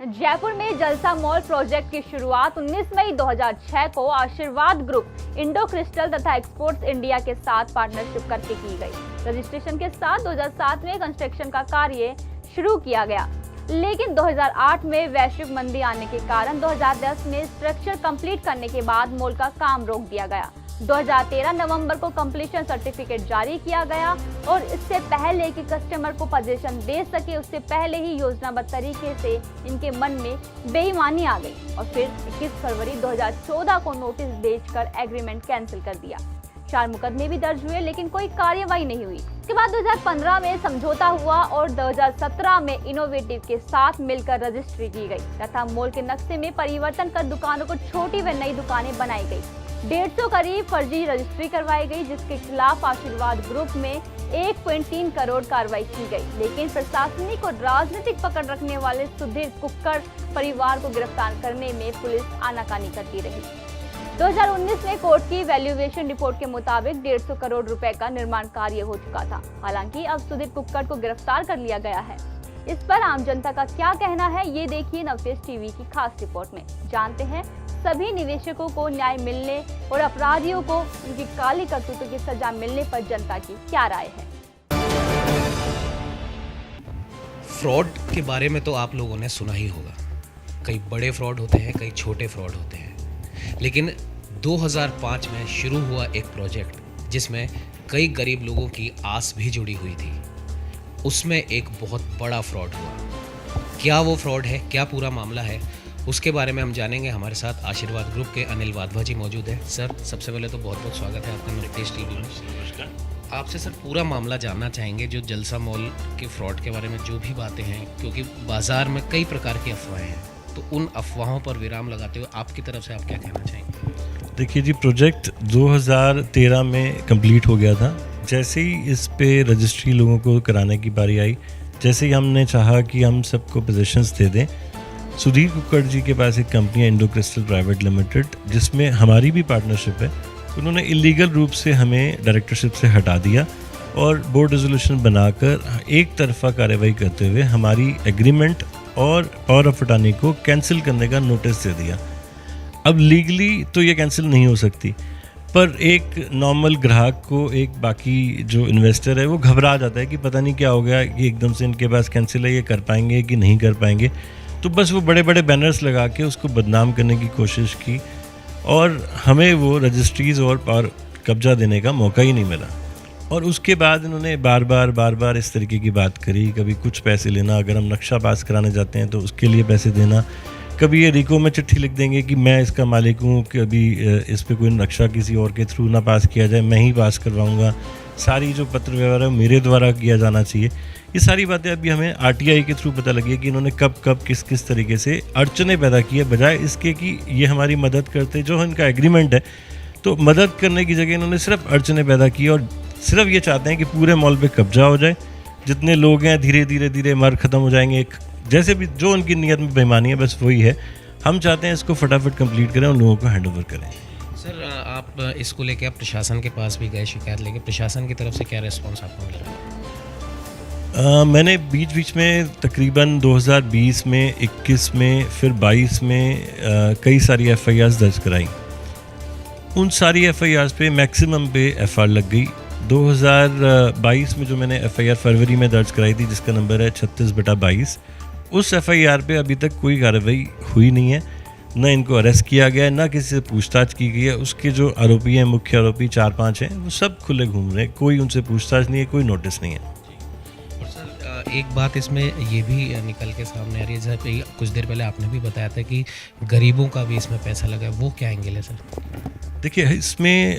जयपुर में जलसा mall project की शुरुआत 19 मई 2006 को आशीर्वाद ग्रुप, इंडो क्रिस्टल तथा एक्सपोर्ट्स इंडिया के साथ पार्टनरशिप करके की गई। रजिस्ट्रेशन के साथ 2007 में कंस्ट्रक्शन का कार्य शुरू किया गया, लेकिन 2008 में वैश्विक मंदी आने के कारण 2010 में स्ट्रक्चर कंप्लीट करने के बाद मॉल का काम रोक दिया गया। 2013 नवंबर को कंप्लीशन सर्टिफिकेट जारी किया गया और इससे पहले कि कस्टमर को पोजीशन दे सके उससे पहले ही योजनाबद्ध तरीके से इनके मन में बेईमानी आ गई और फिर 21 फरवरी 2014 को नोटिस भेजकर एग्रीमेंट कैंसिल कर दिया। 4 मुकदमे भी दर्ज हुए लेकिन कोई कार्यवाही नहीं हुई। इसके बाद 2015 में समझौता हुआ और 2017 में इनोवेटिव के साथ मिलकर रजिस्ट्री की गई तथा मॉल के नक्शे में परिवर्तन कर दुकानों को छोटी व नई दुकानें बनाई गई। 150 करीब फर्जी रजिस्ट्री करवाई गई, जिसके खिलाफ आशीर्वाद ग्रुप में 1.3 करोड़ कार्रवाई की गई, लेकिन प्रशासनिक और राजनीतिक पकड़ रखने वाले सुधीर कुक्कड़ परिवार को गिरफ्तार करने में पुलिस आनाकानी करती रही। 2019 में कोर्ट की वैल्यूएशन रिपोर्ट के मुताबिक 150 करोड़ रुपए का निर्माण कार्य हो चुका था। हालांकि अब सुधीर कुक्कड़ को गिरफ्तार कर लिया गया है। इस पर आम जनता का क्या कहना है, ये देखिए नवतेज टीवी की खास रिपोर्ट में। जानते हैं सभी निवेशकों को न्याय मिलने और अपराधियों को उनकी काली करतूतों की सजा मिलने पर जनता की क्या राय है। फ्रॉड के बारे में तो आप लोगों ने सुना ही होगा। कई बड़े फ्रॉड होते हैं, कई छोटे फ्रॉड होते हैं, लेकिन 2005 में शुरू हुआ एक प्रोजेक्ट जिसमें कई गरीब लोगों की आस भी जुड़ी हुई थी, उसमें एक बहुत बड़ा फ्रॉड हुआ। क्या वो फ्रॉड है, क्या पूरा मामला है, उसके बारे में हम जानेंगे। हमारे साथ आशीर्वाद ग्रुप के अनिल वाधवा जी मौजूद हैं। सर, सबसे पहले तो बहुत बहुत स्वागत है आपका नवतेज टीवी में। नमस्कार। आपसे सर पूरा मामला जानना चाहेंगे, जो जलसा मॉल के फ्रॉड के बारे में जो भी बातें हैं, क्योंकि बाजार में कई प्रकार की अफवाहें हैं, तो उन अफवाहों पर विराम लगाते हुए आपकी तरफ से आप क्या कहना चाहेंगे? देखिए जी, प्रोजेक्ट 2013 में कंप्लीट हो गया था। जैसे ही इस पे रजिस्ट्री लोगों को कराने की बारी आई, जैसे ही हमने चाहा कि हम सबको पोजीशंस दे दें, सुधीर कुक्कड़ जी के पास एक कंपनी है इंडो क्रिस्टल प्राइवेट लिमिटेड, जिसमें हमारी भी पार्टनरशिप है। उन्होंने इलीगल रूप से हमें डायरेक्टरशिप से हटा दिया और बोर्ड रेजोल्यूशन बनाकर एक तरफा कार्रवाई करते हुए हमारी एग्रीमेंट और पावर ऑफ अटॉर्नी को कैंसिल करने का नोटिस दे दिया। अब लीगली तो ये कैंसिल नहीं हो सकती, पर एक नॉर्मल ग्राहक को, एक बाकी जो इन्वेस्टर है, वो घबरा जाता है कि पता नहीं क्या हो गया, कि एकदम से इनके पास कैंसिल है, ये कर पाएंगे कि नहीं कर पाएंगे। तो बस वो बड़े बड़े बैनर्स लगा के उसको बदनाम करने की कोशिश की और हमें वो रजिस्ट्रीज़ और पावर कब्जा देने का मौका ही नहीं मिला। और उसके बाद इन्होंने बार बार इस तरीके की बात करी। कभी कुछ पैसे लेना, अगर हम नक्शा पास कराने जाते हैं तो उसके लिए पैसे देना। कभी ये रिको में चिट्ठी लिख देंगे कि मैं इसका मालिक हूँ, कि अभी इस पर कोई नक्शा किसी और के थ्रू ना पास किया जाए, मैं ही पास करवाऊँगा, सारी जो पत्र व्यवहार है मेरे द्वारा किया जाना चाहिए। ये सारी बातें अभी हमें आरटीआई के थ्रू पता लगी है कि इन्होंने कब किस तरीके से अड़चने पैदा की है, बजाय इसके कि ये हमारी मदद करते। जो इनका एग्रीमेंट है, तो मदद करने की जगह इन्होंने सिर्फ अड़चने पैदा की और सिर्फ ये चाहते हैं कि पूरे मॉल पे कब्जा हो जाए। जितने लोग हैं धीरे धीरे मर ख़त्म हो जाएंगे। जैसे भी जो उनकी नीयत में बेईमानी है, बस वही है। हम चाहते हैं इसको फटाफट कंप्लीट करें और लोगों को हैंड ओवर करें। सर, आप इसको लेके आप प्रशासन के पास भी गए शिकायत लेके, प्रशासन की तरफ से क्या रिस्पॉन्स आपको मिल रहा है? मैंने बीच में तकरीबन 2020 में, 21 में, फिर 22 में कई सारी FIRs दर्ज कराई। उन सारी FIRs पे मैक्सिमम पे FR लग गई। 2022 में जो मैंने FIR फरवरी में दर्ज कराई थी, जिसका नंबर है 36/22, उस FIR पे अभी तक कोई कार्रवाई हुई नहीं है। न इनको अरेस्ट किया गया है, ना किसी से पूछताछ की गई है। उसके जो आरोपी हैं, मुख्य आरोपी 4-5 हैं, वो सब खुले घूम रहे हैं। कोई उनसे पूछताछ नहीं है, कोई नोटिस नहीं है। एक बात इसमें ये भी निकल के सामने आ रही है, जैसे कुछ देर पहले आपने भी बताया था कि गरीबों का भी इसमें पैसा लगा है, वो क्या एंगल है सर? देखिए, इसमें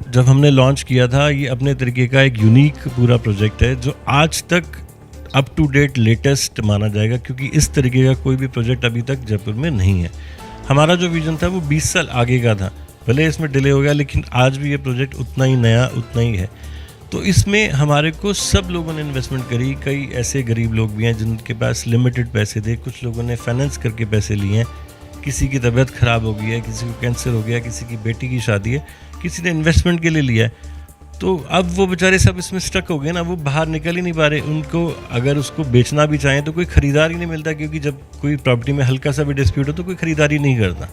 जब हमने लॉन्च किया था, ये अपने तरीके का एक यूनिक पूरा प्रोजेक्ट है, जो आज तक अप टू डेट लेटेस्ट माना जाएगा, क्योंकि इस तरीके का कोई भी प्रोजेक्ट अभी तक जयपुर में नहीं है। हमारा जो विजन था वो 20 साल आगे का था, भले इसमें डिले हो गया, लेकिन आज भी ये प्रोजेक्ट उतना ही नया, उतना ही है। तो इसमें हमारे को सब लोगों ने इन्वेस्टमेंट करी। कई ऐसे गरीब लोग भी हैं जिनके पास लिमिटेड पैसे थे, कुछ लोगों ने फाइनेंस करके पैसे लिए हैं। किसी की तबीयत ख़राब हो गई है, किसी को कैंसर हो गया, किसी की बेटी की शादी है, किसी ने इन्वेस्टमेंट के लिए लिया है। तो अब वो बेचारे सब इसमें स्टक हो गए ना, वो बाहर निकल ही नहीं पा रहे। उनको अगर उसको बेचना भी चाहें तो कोई ख़रीदार ही नहीं मिलता, क्योंकि जब कोई प्रॉपर्टी में हल्का सा भी डिस्प्यूट हो तो कोई ख़रीदारी नहीं करता।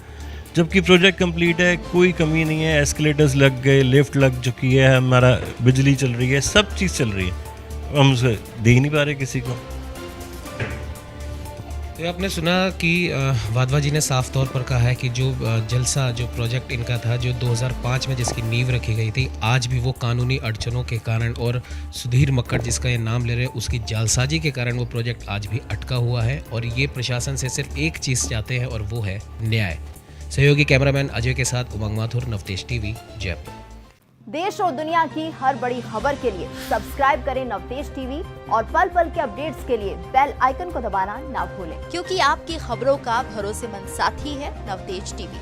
जबकि प्रोजेक्ट कंप्लीट है, कोई कमी नहीं है, एस्केलेटर्स लग गए, लिफ्ट लग चुकी है, हमारा बिजली चल रही है, सब चीज़ चल रही है, हम उसे दे ही नहीं पा रहे किसी को। तो आपने सुना कि वाधवा जी ने साफ तौर पर कहा है कि जो जलसा जो प्रोजेक्ट इनका था, जो 2005 में जिसकी नींव रखी गई थी, आज भी वो कानूनी अड़चनों के कारण और सुधीर मक्कड़ जिसका ये नाम ले रहे हैं उसकी जालसाजी के कारण वो प्रोजेक्ट आज भी अटका हुआ है। और ये प्रशासन से सिर्फ एक चीज़ चाहते हैं और वो है न्याय। सहयोगी कैमरामैन अजय के साथ उमंग माथुर, नवतेज टीवी, जयपुर। देश और दुनिया की हर बड़ी खबर के लिए सब्सक्राइब करें नवतेज टीवी और पल पल के अपडेट्स के लिए बेल आइकन को दबाना ना भूलें, क्योंकि आपकी खबरों का भरोसेमंद साथी है नवतेज टीवी।